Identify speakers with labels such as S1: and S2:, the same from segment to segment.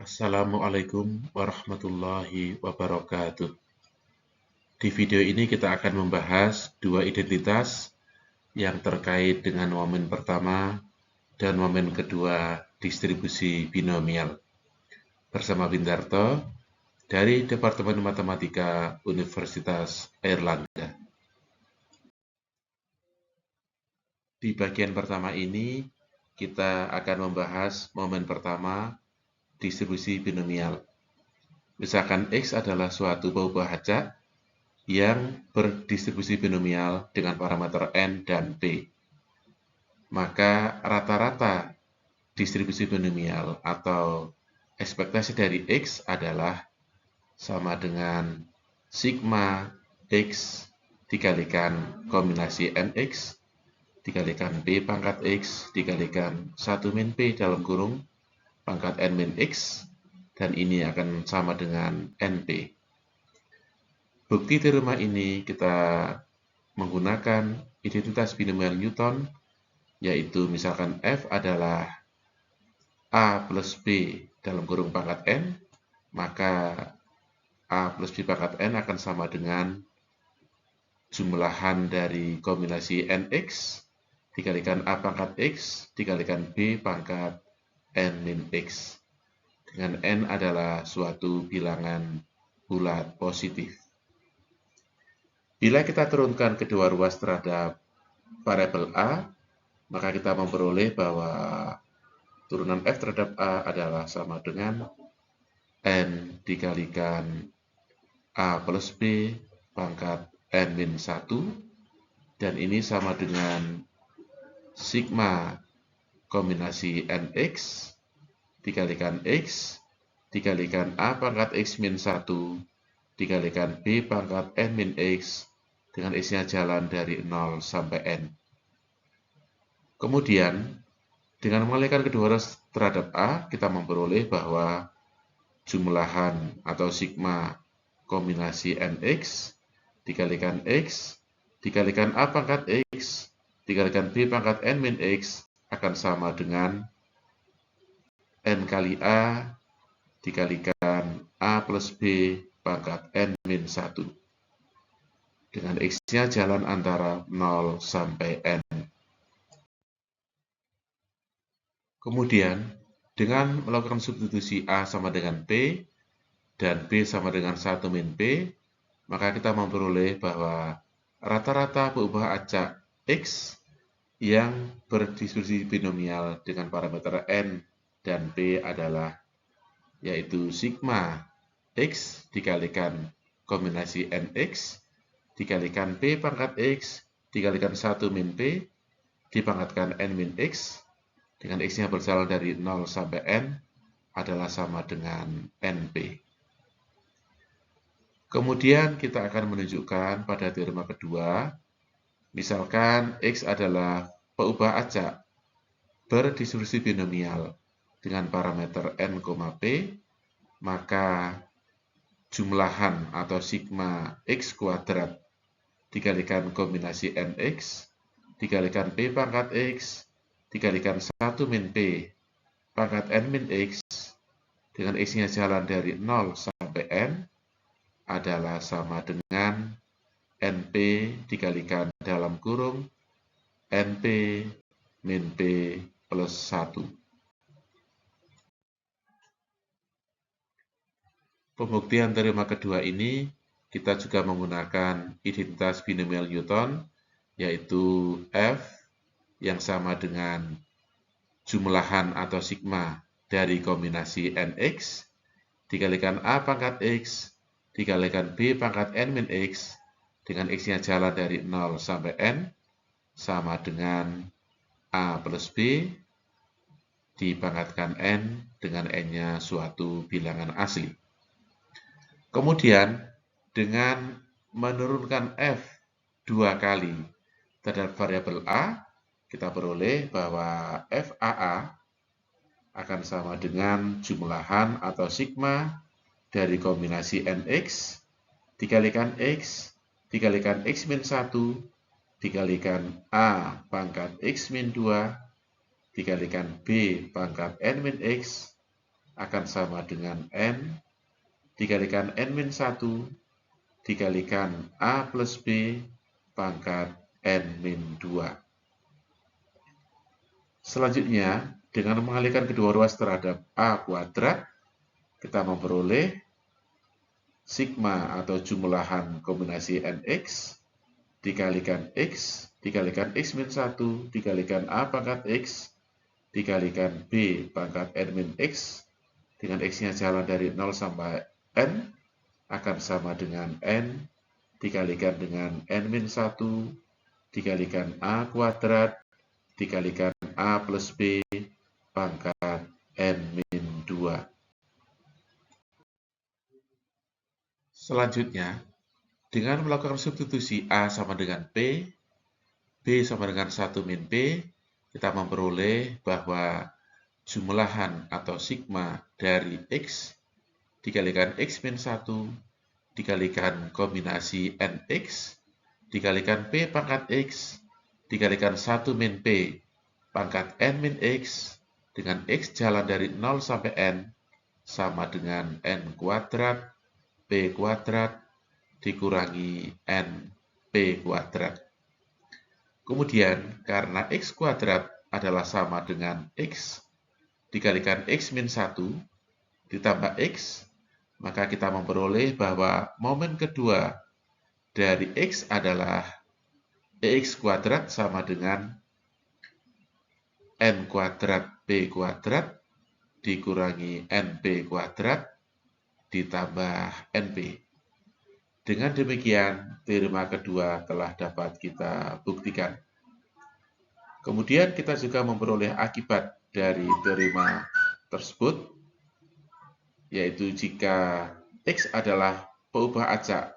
S1: Assalamualaikum warahmatullahi wabarakatuh. Di video ini kita akan membahas dua identitas yang terkait dengan momen pertama dan momen kedua distribusi binomial. Bersama Bindarto dari Departemen Matematika Universitas Airlangga. Di bagian pertama ini, kita akan membahas momen pertama distribusi binomial. Misalkan X adalah suatu peubah acak yang berdistribusi binomial dengan parameter N dan P. Maka rata-rata distribusi binomial atau ekspektasi dari X adalah sama dengan sigma X dikalikan kombinasi NX dikalikan P pangkat X dikalikan 1 min P dalam kurung pangkat N min X, dan ini akan sama dengan NP. Bukti teorema ini kita menggunakan identitas binomial Newton, yaitu misalkan F adalah A plus B dalam kurung pangkat N, maka A plus B pangkat N akan sama dengan jumlahan dari kombinasi NX dikalikan A pangkat X dikalikan B pangkat N min X, dengan N adalah suatu bilangan bulat positif. Bila kita turunkan kedua ruas terhadap variabel A, maka kita memperoleh bahwa turunan F terhadap A adalah sama dengan N dikalikan A plus B pangkat N min 1, dan ini sama dengan sigma kombinasi NX dikalikan X dikalikan A pangkat X min 1 dikalikan B pangkat N min X dengan X-nya jalan dari 0 sampai N. Kemudian, dengan mengalihkan kedua ruas terhadap A, kita memperoleh bahwa jumlahan atau sigma kombinasi NX dikalikan X dikalikan A pangkat X dikalikan B pangkat N min X akan sama dengan N kali A dikalikan A plus B pangkat N min 1. Dengan X-nya jalan antara 0 sampai N. Kemudian, dengan melakukan substitusi A sama dengan P, dan B sama dengan 1 min P, maka kita memperoleh bahwa rata-rata peubah acak X yang berdistribusi binomial dengan parameter N dan P adalah yaitu sigma X dikalikan kombinasi NX dikalikan P pangkat X dikalikan 1 min P dipangkatkan N min X dengan X-nya berjalan dari 0 sampai N adalah sama dengan NP. Kemudian kita akan menunjukkan pada teorema kedua, misalkan X adalah peubah acak berdistribusi binomial dengan parameter N, P, maka jumlahan atau sigma X kuadrat dikalikan kombinasi NX dikalikan P pangkat X dikalikan 1 min P pangkat N min X dengan X-nya jalan dari 0 sampai N adalah sama dengan NP dikalikan dalam kurung NP min P plus 1. Pembuktian teorema kedua ini kita juga menggunakan identitas binomial Newton, yaitu F yang sama dengan jumlahan atau sigma dari kombinasi NX dikalikan A pangkat X dikalikan B pangkat N min X dengan X-nya jalan dari 0 sampai N sama dengan A plus B dipangkatkan N dengan N-nya suatu bilangan asli. Kemudian, dengan menurunkan F 2 kali terhadap variabel A, kita peroleh bahwa FAA akan sama dengan jumlahan atau sigma dari kombinasi NX dikalikan X dikalikan X min 1 dikalikan A pangkat X min 2 dikalikan B pangkat N min X akan sama dengan N dikalikan N-1 dikalikan A plus B pangkat N-2. Selanjutnya, dengan mengalihkan kedua ruas terhadap A kuadrat, kita memperoleh sigma atau jumlahan kombinasi Nx dikalikan X dikalikan X-1 dikalikan A pangkat X dikalikan B pangkat N-X dengan X-nya jalan dari 0 sampai N akan sama dengan N dikalikan dengan N-1 dikalikan A kuadrat dikalikan A plus B pangkat N-2. Selanjutnya, dengan melakukan substitusi A sama dengan P, B sama dengan 1 min P, kita memperoleh bahwa jumlahan atau sigma dari X dikalikan X min 1 dikalikan kombinasi NX dikalikan P pangkat X dikalikan 1 min P pangkat N min X dengan X jalan dari 0 sampai N sama dengan N kuadrat P kuadrat dikurangi N P kuadrat. Kemudian, karena X kuadrat adalah sama dengan X dikalikan X min 1 ditambah X, maka kita memperoleh bahwa momen kedua dari X adalah EX kuadrat sama dengan N kuadrat P kuadrat dikurangi NP kuadrat ditambah NP. Dengan demikian, teorema kedua telah dapat kita buktikan. Kemudian kita juga memperoleh akibat dari teorema tersebut, yaitu jika X adalah peubah acak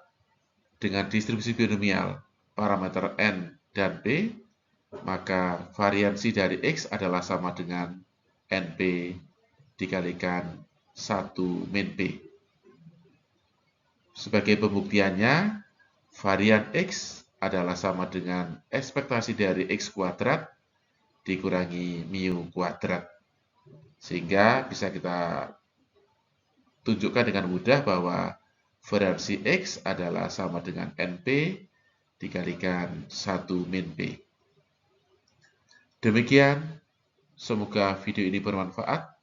S1: dengan distribusi binomial parameter N dan P, maka variansi dari X adalah sama dengan NP dikalikan 1 min P. Sebagai pembuktiannya, varian X adalah sama dengan ekspektasi dari X kuadrat dikurangi mu kuadrat. Sehingga bisa kita tunjukkan dengan mudah bahwa variansi X adalah sama dengan NP dikalikan 1 min P. Demikian, semoga video ini bermanfaat.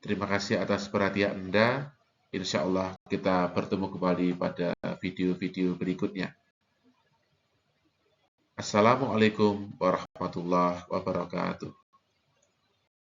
S1: Terima kasih atas perhatian Anda. Insya Allah kita bertemu kembali pada video-video berikutnya. Assalamualaikum warahmatullahi wabarakatuh.